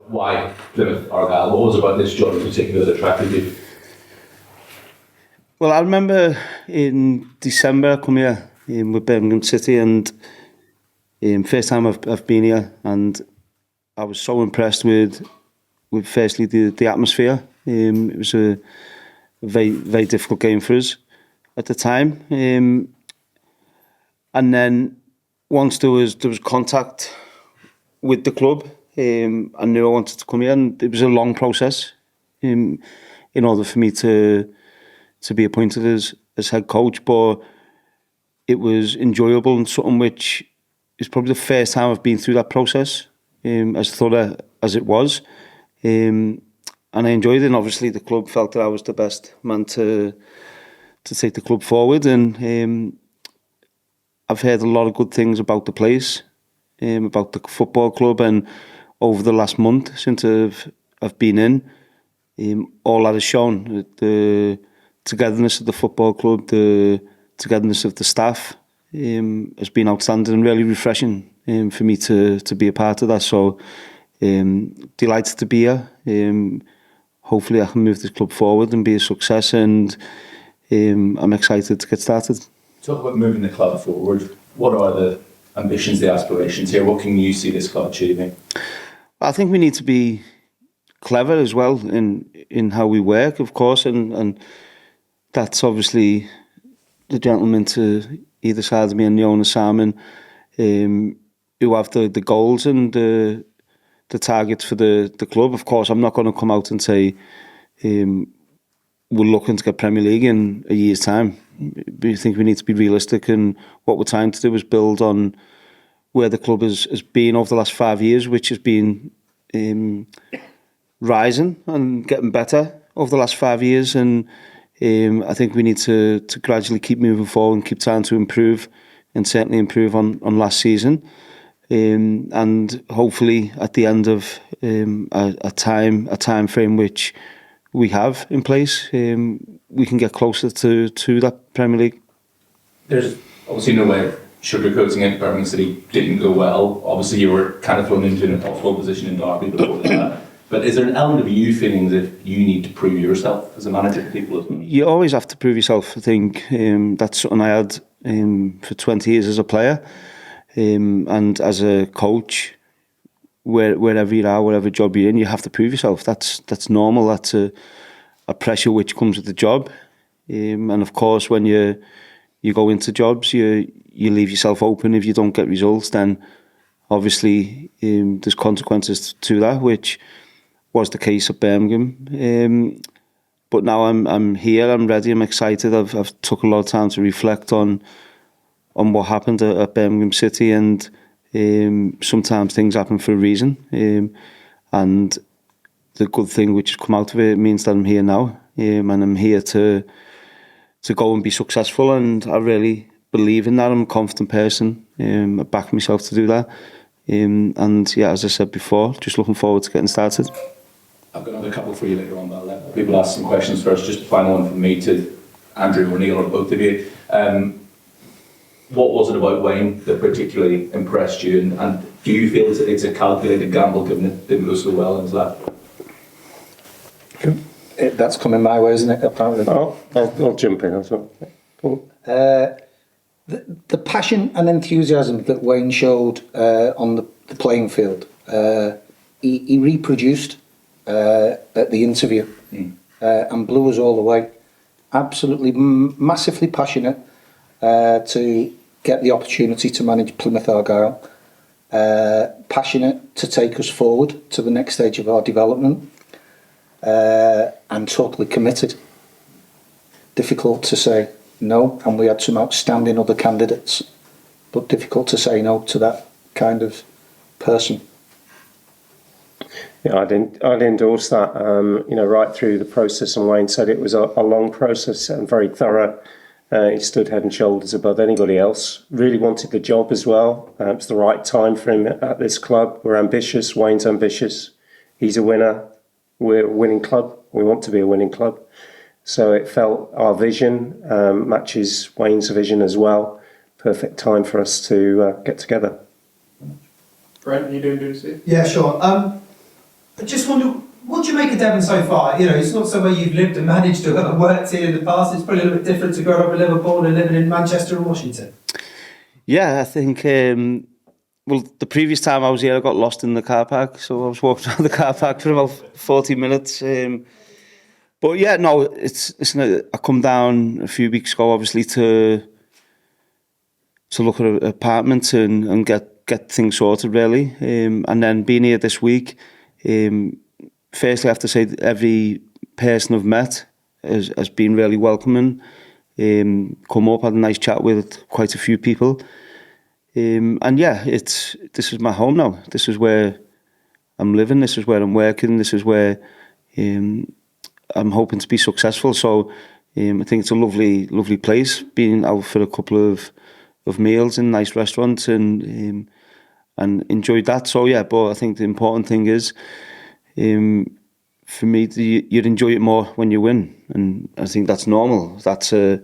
why Plymouth Argyle? What was it about this job in particular that attracted you? Well, I remember in December I come here with Birmingham City, and first time I've been here, and I was so impressed with firstly the atmosphere. It was a very, very difficult game for us at the time, and then once there was contact with the club, I knew I wanted to come here, and it was a long process in order for me to be appointed as head coach, but it was enjoyable and something which is probably the first time I've been through that process, as thorough as it was, and I enjoyed it. And obviously the club felt that I was the best man to take the club forward, and I've heard a lot of good things about the place, about the football club, and over the last month since I've been in, all that has shown the togetherness of the football club, the togetherness of the staff, has been outstanding and really refreshing for me to be a part of that. So delighted to be here. Hopefully I can move this club forward and be a success, and I'm excited to get started. Talk about moving the club forward. What are the ambitions, the aspirations here? What can you see this club achieving? I think we need to be clever as well in how we work, of course, and that's obviously the gentleman to either side of me and the owner, Simon, who have the goals and the targets for the club. Of course, I'm not going to come out and say we're looking to get Premier League in a year's time. I think we need to be realistic, and what we're trying to do is build on where the club has been over the last 5 years, which has been rising and getting better over the last 5 years, and I think we need to gradually keep moving forward and keep trying to improve, and certainly improve on last season, and hopefully at the end of a time frame which we have in place, we can get closer to that Premier League. There's obviously no way of sugarcoating it. Birmingham City didn't go well. Obviously you were kind of thrown into an impossible position in Derby before that. But is there an element of you feeling that you need to prove yourself as a manager to people as well? You always have to prove yourself. I think that's something I had for 20 years as a player, and as a coach. Wherever you are, whatever job you're in, you have to prove yourself. That's normal. That's a pressure which comes with the job, and of course, when you go into jobs, you leave yourself open. If you don't get results, then obviously there's consequences to that, which was the case at Birmingham. But now I'm here. I'm ready. I'm excited. I've took a lot of time to reflect on what happened at Birmingham City, and sometimes things happen for a reason, and the good thing which has come out of it means that I'm here now, and I'm here to go and be successful, and I really believe in that. I'm a confident person. I back myself to do that, and yeah, as I said before, just looking forward to getting started. I've got another couple for you later on, but I'll let people ask some questions first. Just a final one from me to Andrew or Neil or both of you. What was it about Wayne that particularly impressed you, and do you feel it's a calculated gamble given it didn't go so well into that? That's coming my way, isn't it? Apparently. Oh, I'll jump in as well. Cool. The passion and enthusiasm that Wayne showed on the playing field, he reproduced at the interview, and blew us all away. Absolutely massively passionate to get the opportunity to manage Plymouth Argyle, passionate to take us forward to the next stage of our development, and totally committed. Difficult to say no, and we had some outstanding other candidates, but difficult to say no to that kind of person. Yeah, I'd endorse that. Right through the process, and Wayne said it was a long process and very thorough. He stood head and shoulders above anybody else. Really wanted the job as well. It was the right time for him at this club. We're ambitious. Wayne's ambitious. He's a winner. We're a winning club. We want to be a winning club. So it felt our vision matches Wayne's vision as well. Perfect time for us to get together. Brent, are you doing BBC? Yeah, sure. just wonder, what do you make of Devon so far? You know, it's not somewhere you've lived and managed to have worked in the past. It's probably a little bit different to growing up in Liverpool and living in Manchester and Washington. Yeah, I think, well, the previous time I was here, I got lost in the car park. So I was walking around the car park for about 40 minutes. But yeah, no, I come down a few weeks ago, obviously, to look at apartments and get things sorted, really. And then being here this week, firstly, I have to say that every person I've met has been really welcoming. Come up, had a nice chat with quite a few people. And yeah, this is my home now. This is where I'm living. This is where I'm working. This is where I'm hoping to be successful. So I think it's a lovely place. Been out for a couple of meals in nice restaurants and enjoyed that. So yeah, but I think the important thing is, for me, you'd enjoy it more when you win, and I think that's normal. That's a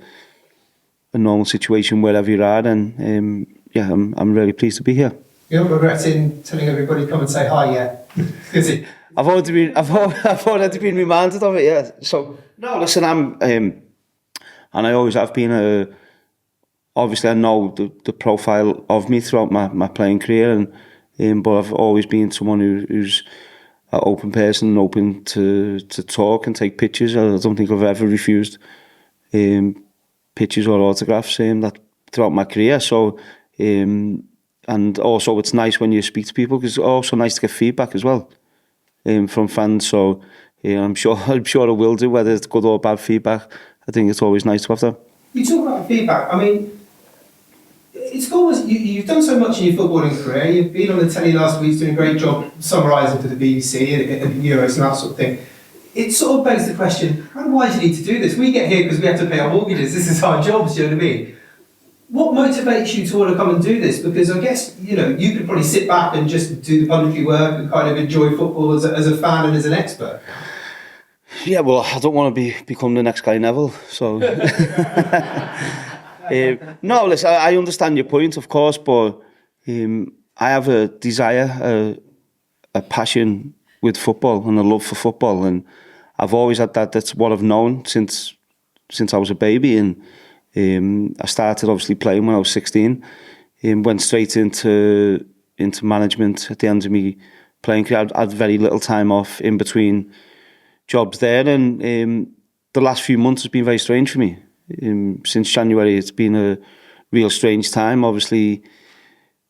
normal situation wherever you're at, and yeah, I'm really pleased to be here. You're not regretting telling everybody come and say hi yet, is it? I've already been reminded of it. Yeah. So no, listen, and I always have been obviously I know the profile of me throughout my playing career, and but I've always been someone who's an open person and open to talk and take pictures. I don't think I've ever refused pictures or autographs that throughout my career. So and also it's nice when you speak to people, because it's also nice to get feedback as well from fans. So I'm sure I will do, whether it's good or bad feedback. I think it's always nice to have that. You talk about feedback. I mean, it's almost you've done so much in your footballing career. You've been on the telly last week doing a great job summarising for the BBC and Euros and that sort of thing. It sort of begs the question: why do you need to do this? We get here because we have to pay our mortgages. This is our jobs. Do you know what I mean? What motivates you to want to come and do this? Because I guess, you know, you could probably sit back and just do the punditry work and kind of enjoy football as a fan and as an expert. Yeah, well, I don't want to become the next Gary Neville, so... no, listen, I understand your point, of course, but I have a desire, a passion with football and a love for football, and I've always had that. That's what I've known since I was a baby, and I started obviously playing when I was 16, went straight into management at the end of me playing career. I had very little time off in between jobs there, and the last few months has been very strange for me. Since January, it's been a real strange time. Obviously,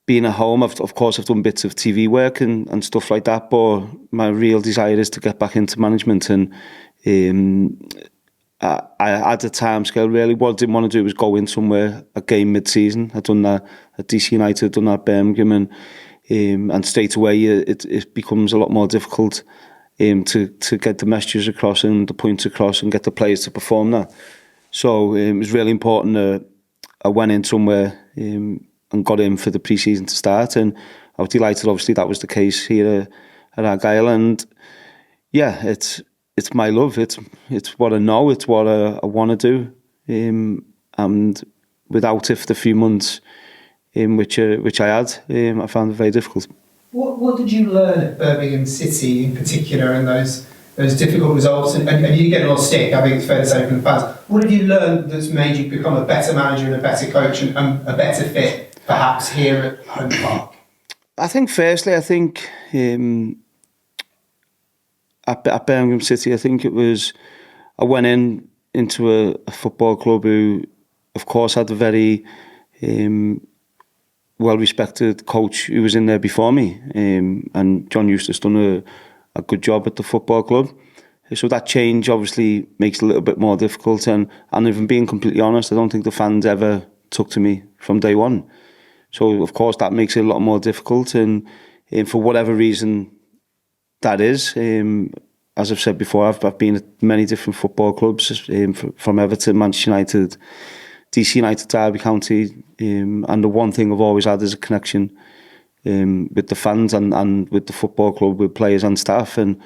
being at home, of course I've done bits of TV work and stuff like that, but my real desire is to get back into management, and I had a time scale really. What I didn't want to do was go in somewhere, a game mid-season. I'd done that at DC United, done that at Birmingham, and straight away it becomes a lot more difficult to get the messages across and the points across and get the players to perform that. So it was really important that I went in somewhere and got in for the pre-season to start, and I was delighted obviously that was the case here at Argyle. And yeah, it's my love, it's what I know, it's what I want to do, and without it for the few months which I had, I found it very difficult. What did you learn at Birmingham City in particular, and those difficult results, and you get a lot of stick, I think it's fair to say, from the fans. What have you learned that's made you become a better manager and a better coach and a better fit, perhaps, here at Home Park? I think firstly, at Birmingham City, I think it was, I went into a football club who, of course, had a very well-respected coach who was in there before me, and John Eustace done a good job at the football club. So that change obviously makes it a little bit more difficult, and even being completely honest, I don't think the fans ever took to me from day one. So of course that makes it a lot more difficult, and for whatever reason that is, as I've said before, I've been at many different football clubs, from Everton, Manchester United, DC United, Derby County, and the one thing I've always had is a connection with the fans and with the football club, with players and staff. And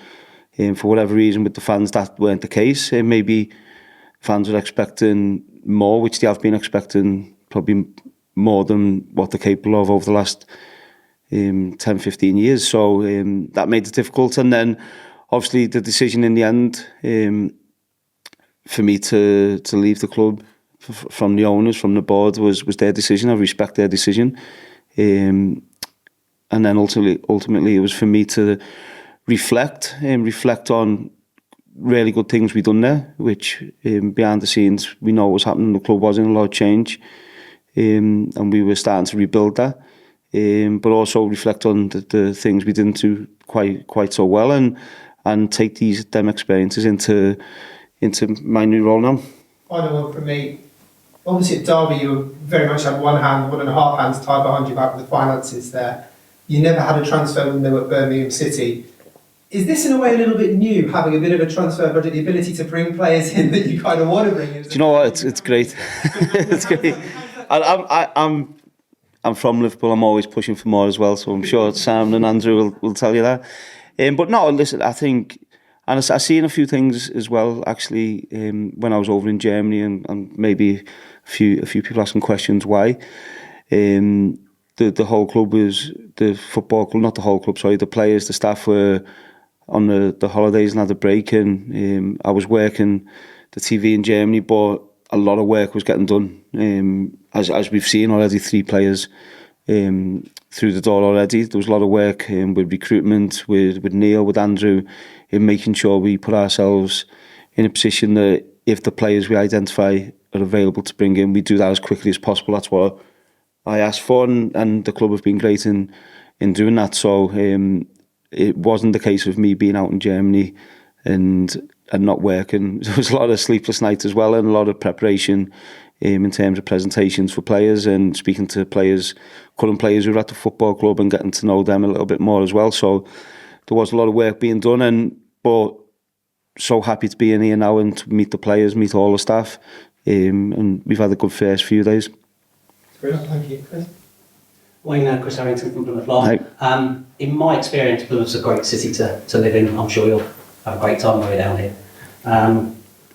for whatever reason, with the fans, that weren't the case. Maybe fans were expecting more, which they have been expecting probably more than what they're capable of over the last 10-15 years, so that made it difficult. And then obviously the decision in the end for me to leave the club from the owners, from the board, was their decision. I respect their decision. And then ultimately it was for me to reflect on really good things we've done there, which behind the scenes we know was happening. The club was in a lot of change, and we were starting to rebuild that. But also reflect on the things we didn't do quite so well, and take them experiences into my new role now. Final one from me. Obviously at Derby you very much had one and a half hands tied behind your back with the finances there. You never had a transfer window at Birmingham City. Is this in a way a little bit new, having a bit of a transfer budget, the ability to bring players in that you kind of want to bring in? Do you know what? It's great. It's great. I'm from Liverpool. I'm always pushing for more as well, so I'm sure Sam and Andrew will tell you that. But no, listen, I think, and I've seen a few things as well, actually, when I was over in Germany, and maybe a few people asking questions why. The whole club was, the football club, not the whole club, sorry, the players, the staff were on the holidays and had a break, and I was working the TV in Germany, but a lot of work was getting done. As we've seen already, 3 players through the door already. There was a lot of work with recruitment, with Neil, with Andrew, in making sure we put ourselves in a position that if the players we identify are available to bring in, we do that as quickly as possible. That's what I asked for, and the club have been great in doing that. So it wasn't the case of me being out in Germany and not working. There was a lot of sleepless nights as well, and a lot of preparation in terms of presentations for players, and speaking to players, current players who were at the football club, and getting to know them a little bit more as well. So there was a lot of work being done, but so happy to be in here now and to meet the players, meet all the staff, and we've had a good first few days. Brilliant, thank you. Chris? Wayne, Chris Harrington from Plymouth Live. In my experience, Plymouth's a great city to live in. I'm sure you'll have a great time when you're down here.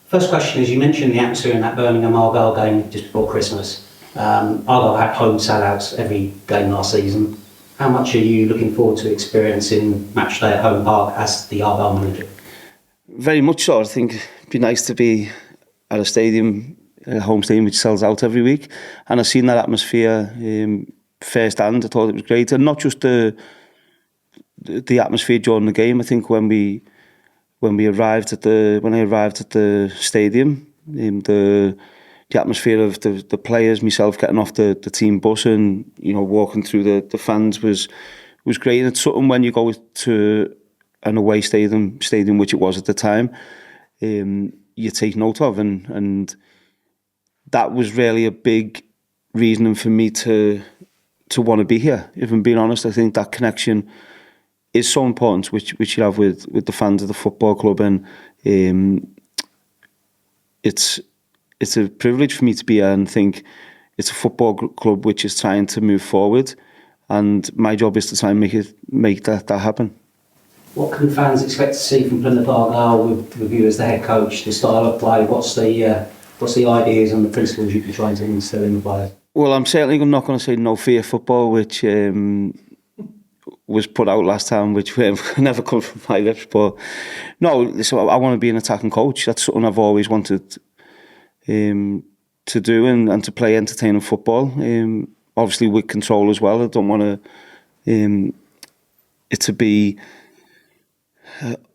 First question is, you mentioned the atmosphere in that Birmingham Argyle game just before Christmas. Argyle had home sellouts every game last season. How much are you looking forward to experiencing match day at home park as the Argyle manager? Very much so. I think it'd be nice to be at a stadium, a home stadium which sells out every week, and I've seen that atmosphere firsthand. I thought it was great, and not just the atmosphere during the game. I think when I arrived at the stadium, the atmosphere of the players, myself getting off the team bus and walking through the fans was great. And it's something when you go to an away stadium which it was at the time, you take note of, and that was really a big reason for me to want to be here. If I'm being honest, I think that connection is so important, which you have with the fans of the football club, and it's a privilege for me to be here, and think it's a football club which is trying to move forward, and my job is to try and make that happen. What can fans expect to see from Plymouth Argyle with you as the head coach? The style of play, what's the ideas and the principles you've been trying to instill in the players? Well, I'm certainly not going to say no fear football, which was put out last time, which never come from my lips. But no, listen, I want to be an attacking coach. That's something I've always wanted to do, and to play entertaining football. Obviously with control as well. I don't want it to be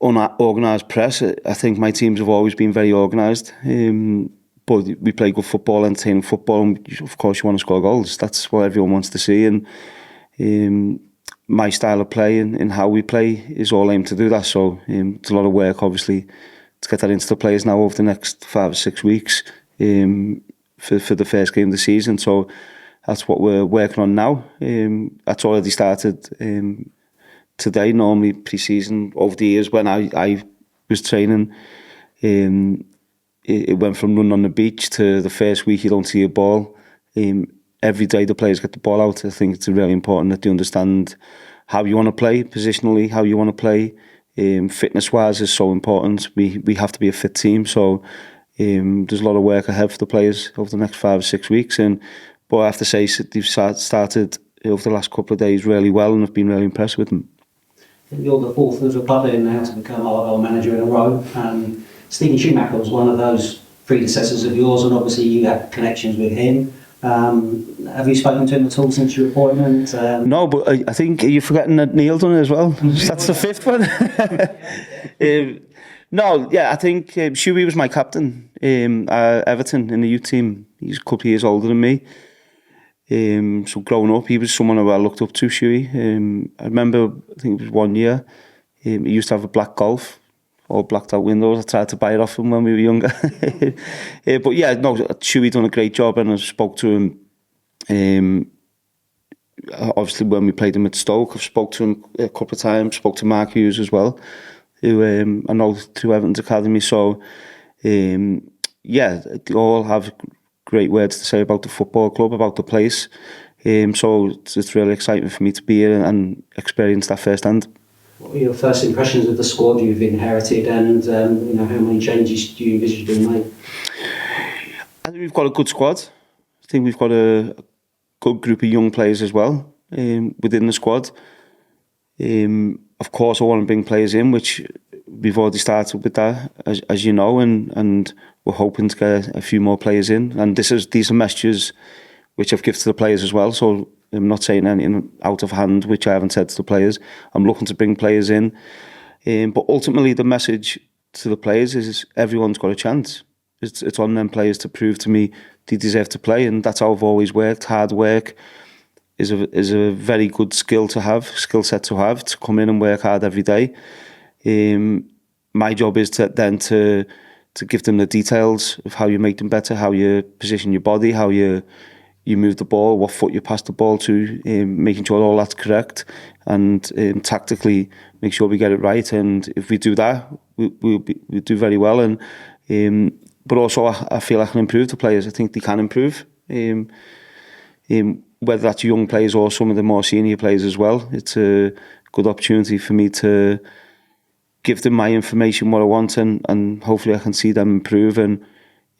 unorganised press. I think my teams have always been very organised. But we play good football, entertaining football, and of course you want to score goals. That's what everyone wants to see, and my style of play and how we play is all aimed to do that. So it's a lot of work, obviously, to get that into the players now over the next 5 or 6 weeks for the first game of the season. So that's what we're working on now. That's already started today. Normally pre-season, over the years when I was training, it went from running on the beach to the first week you don't see a ball. Every day the players get the ball out. I think it's really important that they understand how you want to play, positionally, how you want to play. Fitness-wise is so important. We have to be a fit team, so there's a lot of work ahead for the players over the next 5 or 6 weeks. But I have to say, they've started over the last couple of days really well, and I've been really impressed with them. You're the fourth of the club in now to become Argyle manager in a row. Stephen Schumacher was one of those predecessors of yours, and obviously you had connections with him. Have you spoken to him at all since your appointment? No, but I think you're forgetting that Neil done it as well. That's the fifth one. No, yeah, I think Shuey was my captain at Everton in the youth team. He's a couple of years older than me. So growing up, he was someone who I looked up to, Shuey. I remember, I think it was 1 year, he used to have a black Golf, all blacked out windows. I tried to buy it off him when we were younger. But yeah, no, Shuey done a great job, and I spoke to him, obviously when we played him at Stoke. I've spoke to him a couple of times, spoke to Mark Hughes as well, who I know through Everton's Academy. So yeah, they all have great words to say about the football club, about the place. So it's really exciting for me to be here and experience that firsthand. What were your first impressions of the squad you've inherited, and how many changes do you envisage being made? I think we've got a good squad. I think we've got a good group of young players as well within the squad. Of course, I want to bring players in, which we've already started with that, as you know, and we're hoping to get a few more players in. And these are messages which I've given to the players as well. So I'm not saying anything out of hand, which I haven't said to the players. I'm looking to bring players in. But ultimately, the message to the players is everyone's got a chance. It's on them players to prove to me they deserve to play, and that's how I've always worked. Hard work is a very good skill set to have, to come in and work hard every day. My job is to give them the details of how you make them better, how you position your body, how you move the ball, what foot you pass the ball to, making sure all that's correct, and tactically make sure we get it right. And if we do that, we'll do very well. And but also I feel I can improve the players. I think they can improve. Whether that's young players or some of the more senior players as well. It's a good opportunity for me to give them my information, what I want, and hopefully I can see them improve. And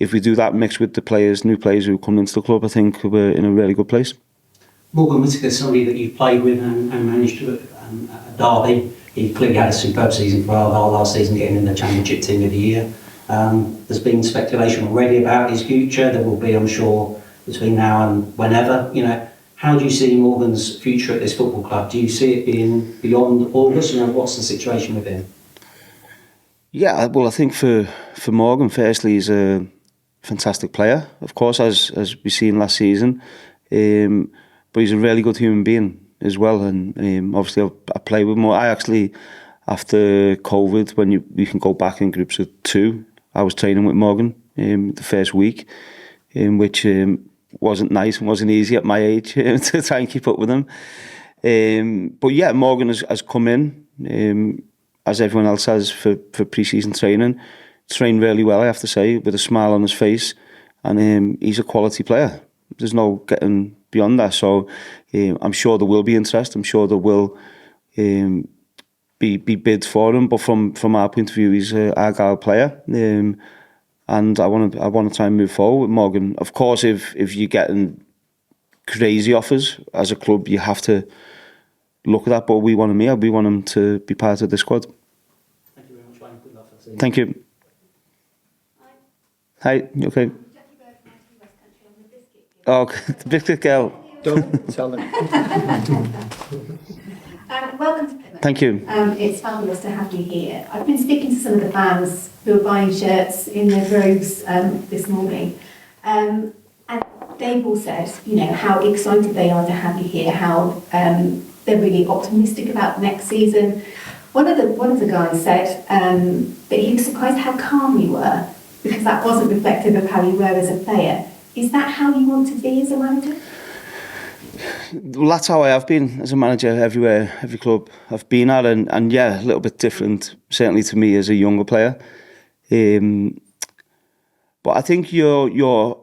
if we do that mixed with the players, new players who come into the club, I think we're in a really good place. Morgan Whittaker is somebody that you've played with and managed to at Derby. He clearly had a superb season for Argyle last season, getting in the Championship Team of the Year. There's been speculation already about his future. There will be, I'm sure, between now and whenever. How do you see Morgan's future at this football club? Do you see it being beyond August? What's the situation with him? Yeah, well, I think for Morgan, firstly, he's a fantastic player, of course, as we've seen last season. But he's a really good human being as well. And obviously, I play with more. I actually, after COVID, when you can go back in groups of 2, I was training with Morgan the first week, which wasn't nice and wasn't easy at my age to try and keep up with him. But yeah, Morgan has come in, as everyone else has, for pre-season training. Trained really well, I have to say, with a smile on his face. And he's a quality player. There's no getting beyond that. So I'm sure there will be interest. I'm sure there will be bids for him. But from our point of view, he's an Argyle player. And I want to try and move forward with Morgan. Of course, if you're getting crazy offers as a club, you have to look at that. But we want him here. We want him to be part of the squad. Thank you very much, Wayne. Good luck for the season. Thank you. Hi, you okay? Oh, the biscuit girl. Don't tell them. Welcome to Plymouth. Thank you. It's fabulous to have you here. I've been speaking to some of the fans who are buying shirts in their droves this morning. And they've all said, how excited they are to have you here, how they're really optimistic about next season. One of the guys said that he was surprised how calm you were, because that wasn't reflective of how you were as a player. Is that how you want to be as a manager? Well, that's how I have been as a manager everywhere, every club I've been at, and yeah, a little bit different, certainly to me as a younger player. But I think your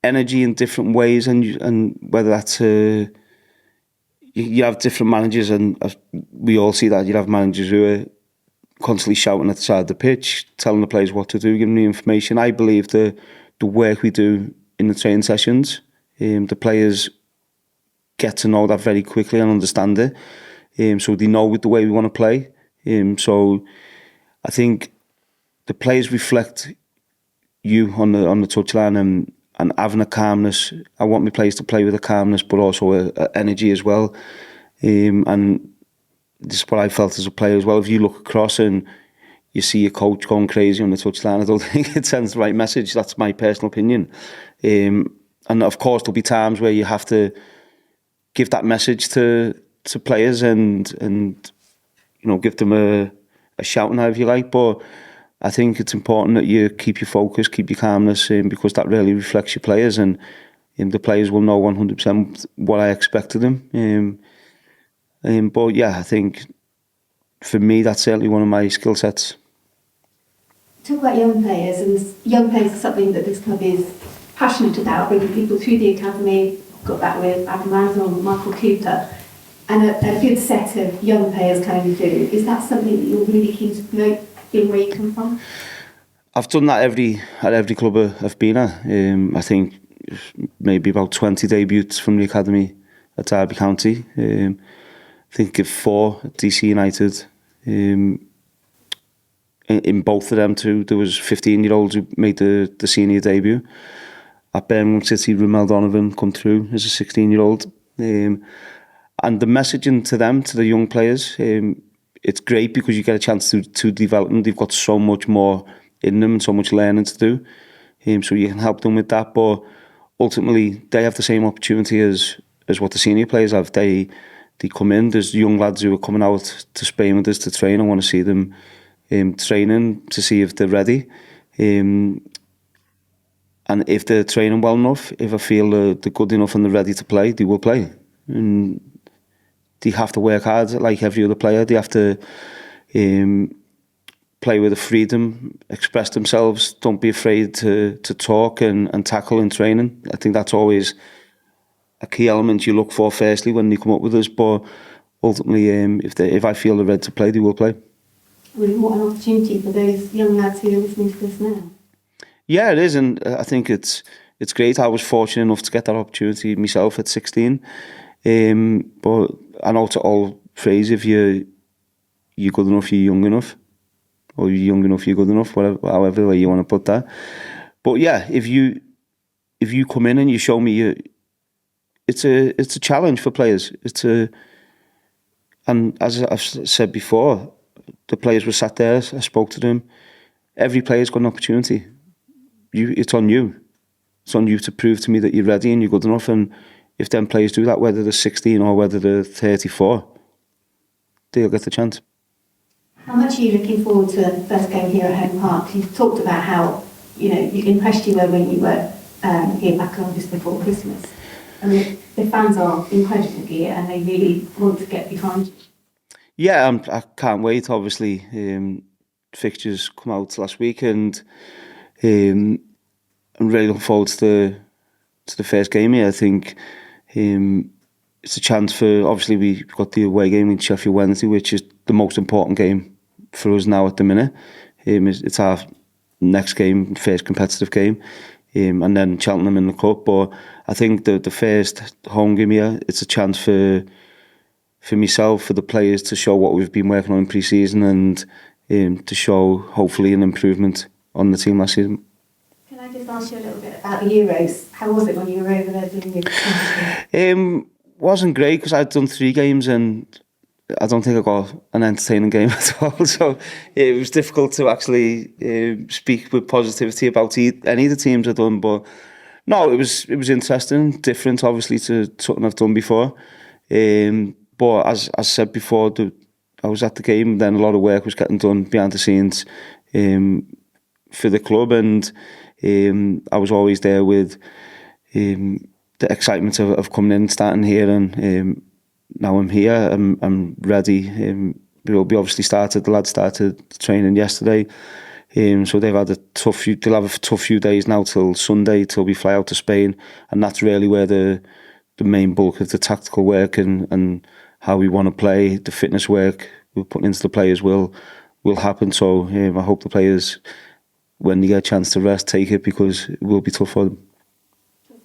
energy in different ways, and whether that's you have different managers, and we all see that. You have managers who are constantly shouting at the side of the pitch, telling the players what to do, giving the information. I believe the work we do in the training sessions, the players get to know that very quickly and understand it. So they know the way we want to play. So I think the players reflect you on the touchline, and having a calmness. I want my players to play with a calmness, but also a energy as well. And this is what I felt as a player as well. If you look across and you see your coach going crazy on the touchline, I don't think it sends the right message. That's my personal opinion. And of course, there'll be times where you have to give that message to players and you know, give them a shout now if you like. But I think it's important that you keep your focus, keep your calmness, because that really reflects your players, and the players will know 100% what I expect of them. But yeah, I think for me that's certainly one of my skill sets. Talk about young players, and young players is something that this club is passionate about, bringing people through the academy. Got that with Adam Ramsden and Michael Cooper, and a good set of young players coming through. Is that something that you're really keen to promote, being where you come from? I've done that at every club I've been at. I think maybe about 20 debuts from the academy at Derby County. I think of 4 at DC United. In both of them too, there was 15-year-olds who made the senior debut. At Birmingham City, Rooney Donovan come through as a 16-year-old. And the messaging to them, to the young players, it's great because you get a chance to develop them. They've got so much more in them and so much learning to do. So you can help them with that. But ultimately, they have the same opportunity as what the senior players have. They come in. There's young lads who are coming out to Spain with us to train. I want to see them training to see if they're ready. And if they're training well enough, if I feel they're good enough and they're ready to play, they will play. And they have to work hard like every other player. They have to play with a freedom, express themselves. Don't be afraid to talk and tackle in training. I think that's always a key element you look for firstly when they come up with us. But ultimately, if I feel they're ready to play, they will play. Really, what an opportunity for those young lads who are listening to this now. Yeah, it is, and I think it's great. I was fortunate enough to get that opportunity myself at 16. But I know to all phrase, if you're good enough, you're young enough, or you're young enough, you're good enough, whatever, however way you want to put that. But yeah, if you come in and you show me it's a challenge for players. And as I've said before, the players were sat there. I spoke to them. Every player's got an opportunity. It's on you. It's on you to prove to me that you're ready and you're good enough. And if them players do that, whether they're 16 or whether they're 34, they'll get the chance. How much are you looking forward to the first game here at Home Park? You've talked about how you impressed you were when you were here back on just before Christmas. I mean, the fans are incredible here and they really want to get behind you. Yeah, I can't wait. Obviously, fixtures come out last week, and I'm really looking forward to the first game here. I think it's a chance for, obviously we've got the away game in Sheffield Wednesday, which is the most important game for us now at the minute. It's our next game, first competitive game, and then Cheltenham in the Cup. But I think the first home game here, it's a chance for myself, for the players to show what we've been working on in pre-season, and to show hopefully an improvement on the team last season. Can I just ask you a little bit about the Euros? How was it when you were over there doing your competition? Wasn't great because I'd done 3 games and I don't think I got an entertaining game at all. So it was difficult to actually speak with positivity about any of the teams I'd done. But no, it was interesting, different obviously to something I've done before. But as I said before, I was at the game, then a lot of work was getting done behind the scenes for the club, and I was always there with the excitement of coming in, starting here, and now I'm here. I'm ready. We obviously the lads started training yesterday, so they'll have a tough few days now till Sunday, till we fly out to Spain, and that's really where the main bulk of the tactical work and how we want to play, the fitness work we're putting into the players will happen. So I hope the players, when they get a chance to rest, take it, because it will be tough for them.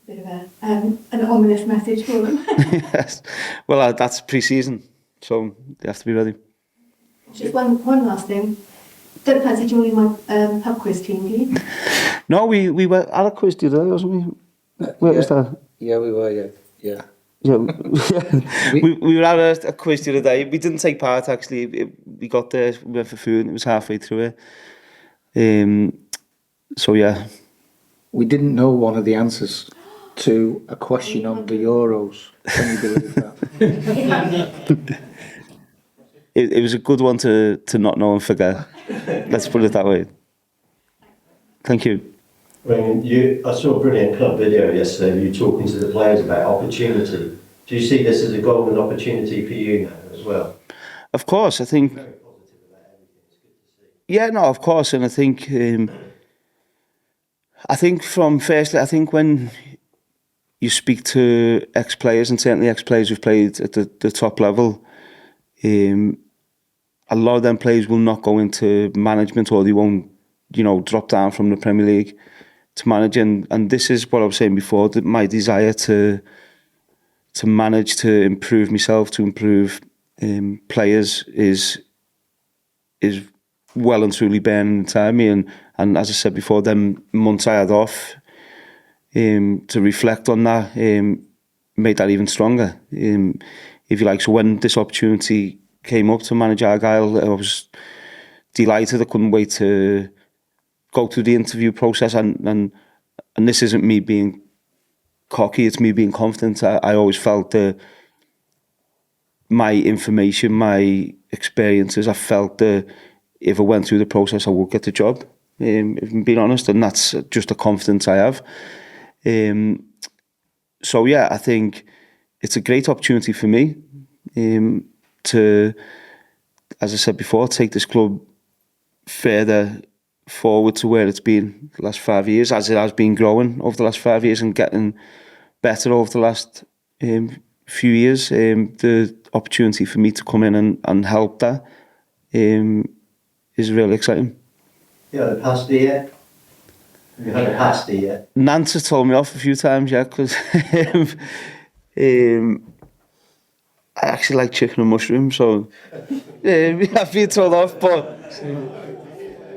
bit of an ominous message for them. Yes. Well, that's pre-season, so they have to be ready. Just one last thing. Don't fancy joining my pub quiz team, do you? No, we were at a quiz the other day, wasn't we? Where was that? Yeah, we were, yeah. Yeah, we were at a quiz the other day. We didn't take part, actually. We got there, we went for food, and it was halfway through it. So, yeah. We didn't know one of the answers to a question on the Euros. Can you believe that? It was a good one to not know and forget. Let's put it that way. Thank you. I saw a brilliant club video yesterday of you talking to the players about opportunity. Do you see this as a golden opportunity for you now as well? Of course, I think. Very positive about everything. It's good to see. Yeah, no, of course, and I think when you speak to ex-players, and certainly ex-players who've played at the top level, a lot of them players will not go into management, or they won't, drop down from the Premier League to manage. And this is what I was saying before, that my desire to manage, to improve myself, to improve players is well and truly burning inside me. And as I said before, them months I had off to reflect on that made that even stronger. If you like, so when this opportunity came up to manage Argyle, I was delighted. I couldn't wait to go through the interview process, and this isn't me being cocky, it's me being confident. I always felt that my information, my experiences, I felt that if I went through the process, I would get the job, if I'm being honest, and that's just a confidence I have. So yeah, I think it's a great opportunity for me to, as I said before, take this club further forward to where it's been the last 5 years, as it has been growing over the last 5 years and getting better over the last few years. The opportunity for me to come in and help that is really exciting. You had a pasty yet? Have you had a pasty yet? Nance has told me off a few times, yeah, because I actually like chicken and mushrooms, so I've been told off, but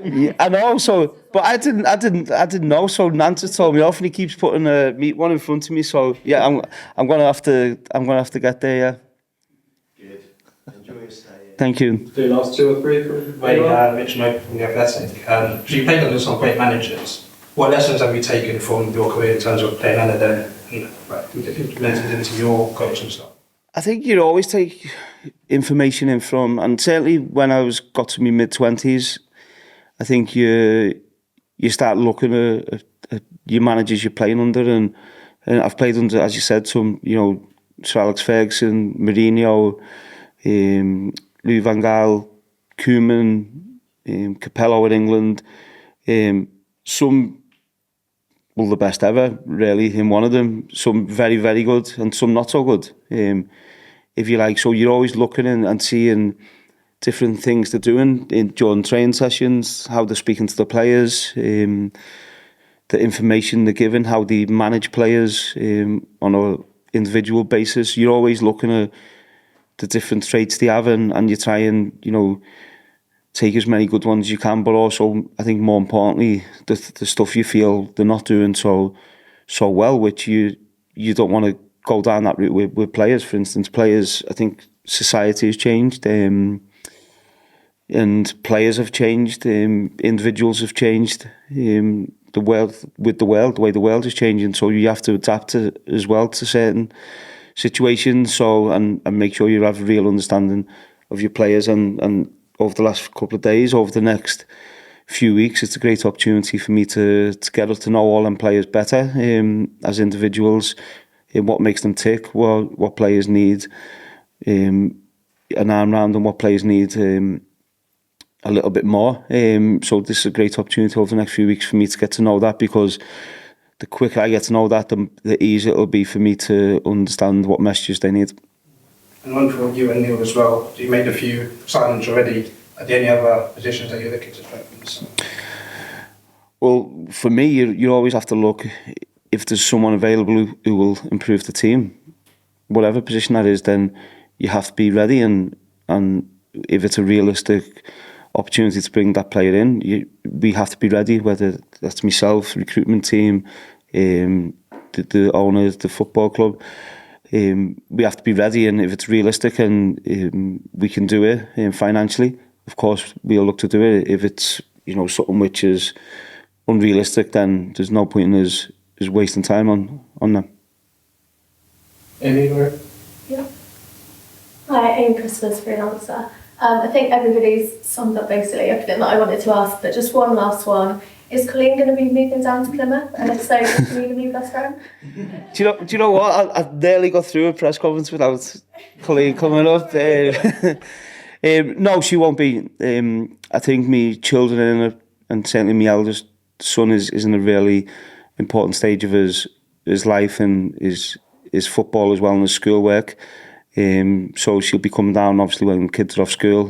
yeah, I know. So, but I didn't know. So Nance has told me off, and he keeps putting a meat one in front of me. So yeah, I'm gonna have to get there. Yeah. Good. Enjoy your stay. Thank you. Do last 2 or 3 for Mitch and from the Athletic. So you played under some great managers. What lessons have you taken from your career in terms of playing under them and implemented into your coaching style? I think you always take information in from, and certainly when I got to my mid-20s, I think you start looking at your managers you're playing under, and I've played under, as you said, some, Sir Alex Ferguson, Mourinho, Louis van Gaal, Koeman, Capello in England, some, well, the best ever, really, in one of them, some very, very good, and some not so good, if you like. So you're always looking and seeing different things they're doing during training sessions, how they're speaking to the players, the information they're giving, how they manage players on an individual basis. You're always looking at the different traits they have, and you try and, take as many good ones as you can, but also, I think more importantly, the stuff you feel they're not doing so well, which you don't want to go down that route with players. For instance, players, I think society has changed, and players have changed, individuals have changed, the way the world is changing, so you have to adapt as well to certain situations, so and make sure you have a real understanding of your players. And over the last couple of days, over the next few weeks, it's a great opportunity for me to get to know all them players better, as individuals, what makes them tick, what players need an arm round, and what players need a little bit more. So this is a great opportunity over the next few weeks for me to get to know that, because the quicker I get to know that, the easier it'll be for me to understand what messages they need. And one for you and Neil as well. You made a few signings already. Are there any other positions that you're looking to strengthen? Well, for me, you always have to look if there's someone available who will improve the team, whatever position that is, then you have to be ready. And if it's a realistic opportunity to bring that player in, we have to be ready, whether that's myself, recruitment team, the owners, the football club. We have to be ready, and if it's realistic and we can do it financially, of course we'll look to do it. If it's something which is unrealistic, then there's no point in us wasting time on them. Yeah. Hi, Amy Christmas, freelancer. I think everybody's summed up basically everything that I wanted to ask, but just one last one. Is Colleen going to be moving down to Plymouth? And if so, does she need a new best friend? Do you know what? I nearly got through a press conference without Colleen coming up. No, she won't be. I think me children and certainly my eldest son is in a really important stage of his life and his football as well and his schoolwork. So she'll be coming down obviously when kids are off school.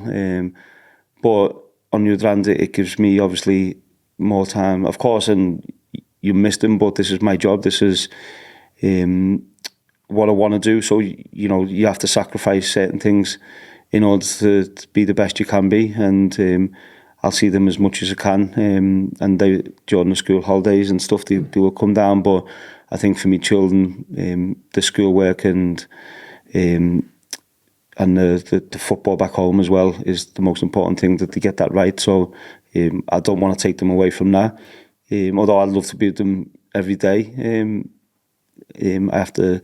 But on the other hand, it gives me obviously more time, of course, and you missed him, but this is my job. This is what I want to do. So, you have to sacrifice certain things in order to be the best you can be. And I'll see them as much as I can. And during the school holidays and stuff, they will come down. But I think for me children, the schoolwork and the football back home as well is the most important thing, that they get that right. So I don't want to take them away from that. Although I'd love to be with them every day. I have to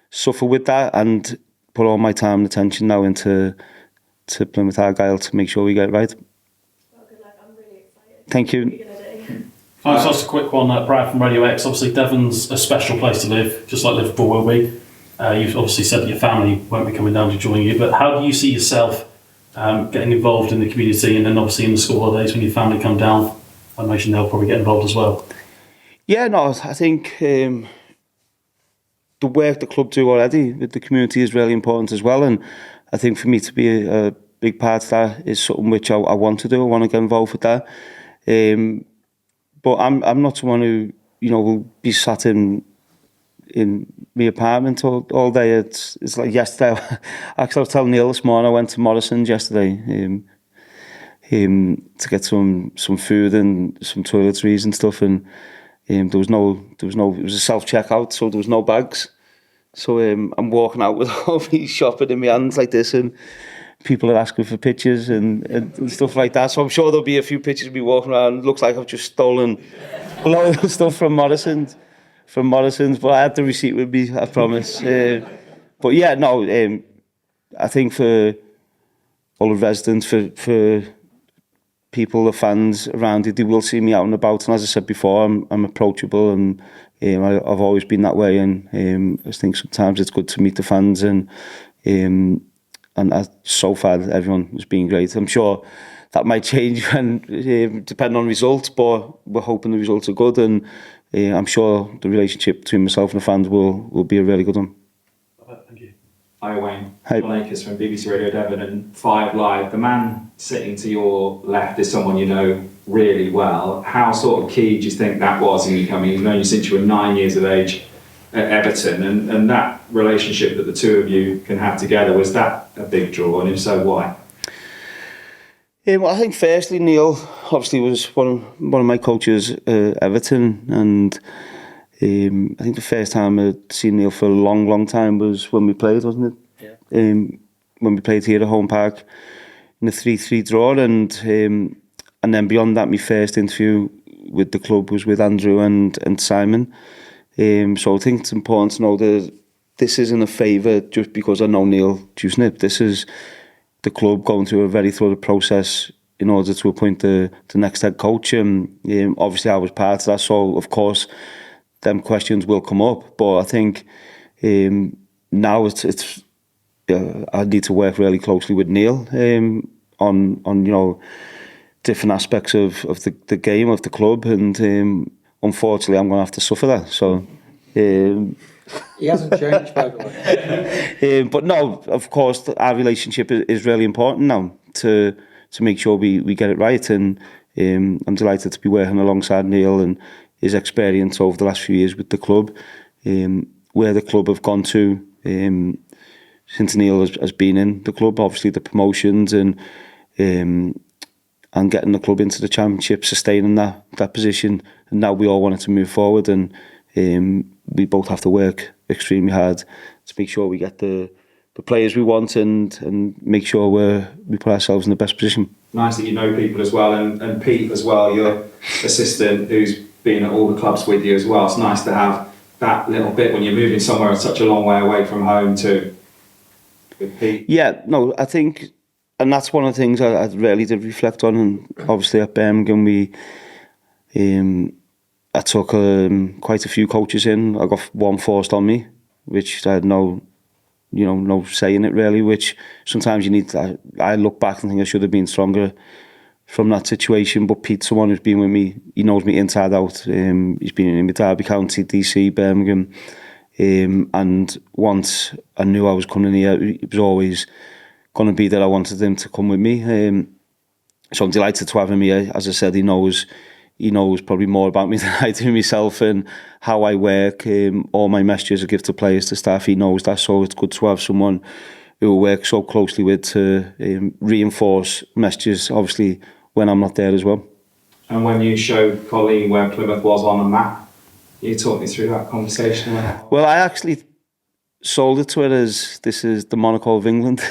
suffer with that and put all my time and attention now into Plymouth Argyle to make sure we get it right. Well, good luck. I'm really excited. Thank you. What are you going to do? Just a quick one, Brad from Radio X. Obviously, Devon's a special place to live, just like Liverpool will be. You've obviously said that your family won't be coming down to join you, but how do you see yourself getting involved in the community and then obviously in the school holidays when your family come down? I imagine they'll probably get involved as well. Yeah, no, I think the work the club do already with the community is really important as well, and I think for me to be a big part of that is something which I want to do. I want to get involved with that. But I'm not someone who will be sat in my apartment all day. It's like yesterday. Actually, I was telling Neil this morning, I went to Morrison's yesterday to get some food and some toiletries and stuff, and there was no. It was a self-checkout, so there was no bags. So I'm walking out with all these shopping in my hands like this, and people are asking for pictures and stuff like that. So I'm sure there'll be a few pictures of me walking around. It looks like I've just stolen a lot of stuff from Morrison's, but I had the receipt with me, I promise. But yeah, no, I think for all the residents, for people, the fans around it, they will see me out and about. And as I said before, I'm approachable, and I've always been that way. And I think sometimes it's good to meet the fans, and so far everyone has been great. I'm sure that might change when depending on results, but we're hoping the results are good, and I'm sure the relationship between myself and the fans will be a really good one. Thank you. Hi Wayne, Hi. John Akers from BBC Radio Devon and 5 Live. The man sitting to your left is someone you know really well. How sort of key do you think that was in you coming? He's known you since you were 9 years of age at Everton, and that relationship that the two of you can have together, was that a big draw, and if so, why? Well, I think firstly, Neil obviously was one of my coaches at Everton, and I think the first time I'd seen Neil for a long time was when we played, wasn't it? Yeah. When we played here at Home Park in a 3-3 draw, and then beyond that, my first interview with the club was with Andrew and Simon. So I think it's important to know that this isn't a favour just because I know Neil Dewsnip. This is the club going through a very thorough process in order to appoint the next head coach. Obviously, I was part of that, so of course, them questions will come up. But I think now it's I need to work really closely with Neil on different aspects of the game, of the club, and unfortunately, I'm going to have to suffer that. So. He hasn't changed, by the way. But no, of course, our relationship is really important now to make sure we get it right. And I'm delighted to be working alongside Neil, and his experience over the last few years with the club, where the club have gone to since Neil has been in the club. Obviously the promotions and getting the club into the Championship, sustaining that position, and now we all wanted to move forward, and we both have to work extremely hard to make sure we get the players we want and make sure we put ourselves in the best position. Nice that you know people as well, and Pete as well, your assistant, who's been at all the clubs with you as well. It's nice to have that little bit when you're moving somewhere such a long way away from home to with Pete. Yeah, no, I think, and that's one of the things I really did reflect on. And obviously at Birmingham, I took quite a few coaches in. I got one forced on me, which I had no say in it really, which sometimes you need to, I look back and think I should have been stronger from that situation. But Pete's someone who's been with me, he knows me inside out. He's been in Derby County, DC, Birmingham, and once I knew I was coming here, it was always going to be that I wanted him to come with me. So I'm delighted to have him here. As I said, he knows probably more about me than I do myself, and how I work. All my messages I give to players, to staff, he knows that. So it's good to have someone who I work so closely with to reinforce messages, obviously, when I'm not there as well. And when you showed Colleen where Plymouth was on a map, you talk me through that conversation. Well, I actually sold it to her as this is the Monaco of England.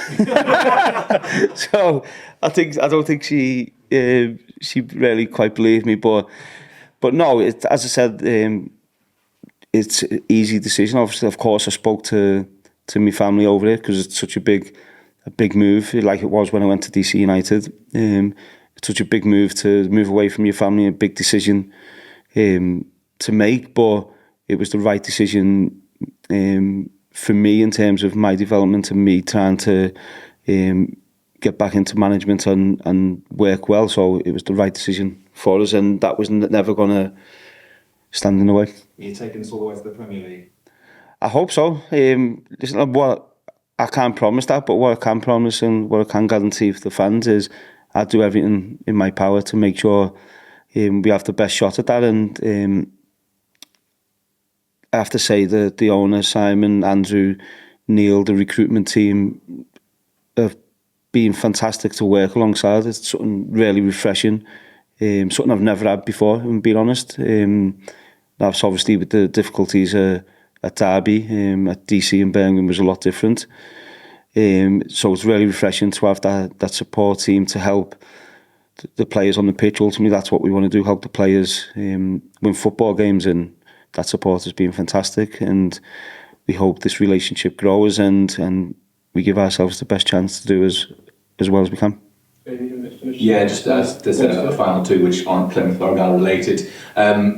So I don't think she really quite believed me, but no, as I said, it's an easy decision. Obviously, of course, I spoke to my family over it because it's such a big move, like it was when I went to DC United. It's such a big move to move away from your family, a big decision to make, but it was the right decision for me in terms of my development and me trying to get back into management and work well. So it was the right decision for us, and that was never going to stand in the way. You're taking us all the way to the Premier League? I hope so. Listen, what I can't promise that, but what I can promise and what I can guarantee for the fans is I'll do everything in my power to make sure we have the best shot at that. And I have to say that the owner, Simon, Andrew, Neil, the recruitment team have been fantastic to work alongside. It's something really refreshing, something I've never had before, if I'm being honest. That's obviously with the difficulties at Derby, at DC and Birmingham was a lot different. So it's really refreshing to have that support team to help the players on the pitch. Ultimately, that's what we want to do, help the players win football games, and that support has been fantastic, and we hope this relationship grows and we give ourselves the best chance to do as well as we can. Yeah, just there's a final two which aren't Plymouth or Argyle related.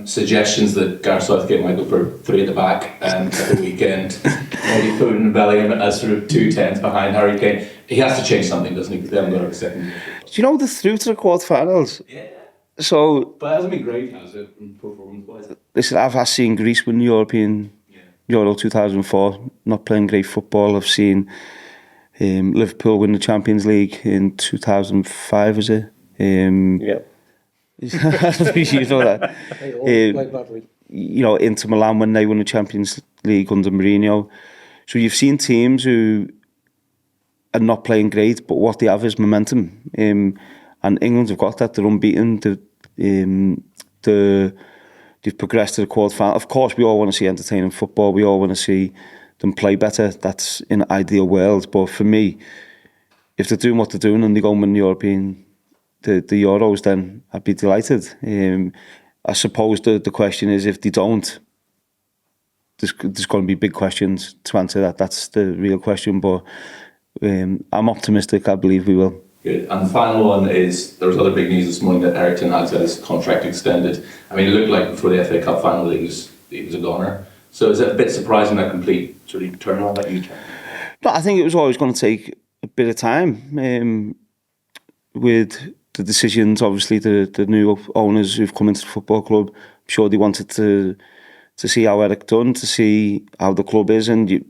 Suggestions that Gareth Southgate might go for three at the back at the weekend. Maybe putting Bellingham as sort of 2-10s behind Harry Kane. He has to change something, doesn't he? Because they haven't got a second. Do you know they're through to the quarterfinals? Yeah. So, but it hasn't been great, has it? Performance-wise. Listen, I've seen Greece win European Euro 2004, not playing great football. I've seen Liverpool win the Champions League in 2005, is it? Yeah. You know that. They all played badly. You know, Inter Milan when they won the Champions League under Mourinho. So you've seen teams who are not playing great, but what they have is momentum. And England have got that. They're unbeaten. They've progressed to the quarterfinal. Of course, we all want to see entertaining football. We all want to see them play better. That's in an ideal world. But for me, if they're doing what they're doing and they go and win the Euros, then I'd be delighted. I suppose the question is, if they don't, there's going to be big questions to answer that. That's the real question. But I'm optimistic. I believe we will. Good. And the final one is, there was other big news this morning that Erik had his contract extended. I mean, it looked like before the FA Cup final he was a goner. So is it a bit surprising, that complete sort of turnaround that you turn? No, I think it was always going to take a bit of time with the decisions. Obviously, the new owners who've come into the football club, I'm sure they wanted to see how Erik done, to see how the club is, and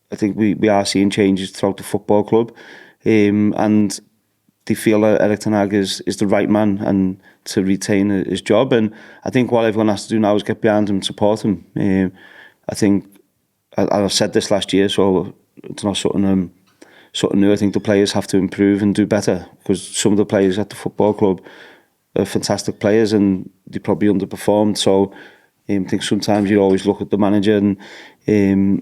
I think we are seeing changes throughout the football club, and they feel that Erik ten Hag is the right man, and to retain his job. And I think what everyone has to do now is get behind him and support him. I think, I've said this last year, so it's not something new. I think the players have to improve and do better, because some of the players at the football club are fantastic players and they probably underperformed. So I think sometimes you always look at the manager and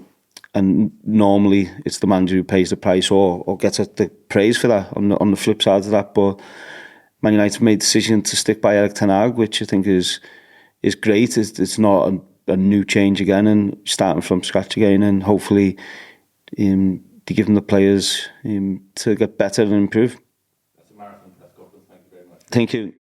normally it's the manager who pays the price or gets the praise for that on the flip side of that. But Man United made the decision to stick by Erik ten Hag, which I think is great. It's not a new change again and starting from scratch again, and hopefully to give them the players to get better and improve. That's a marathon press conference. Thank you very much. Thank you.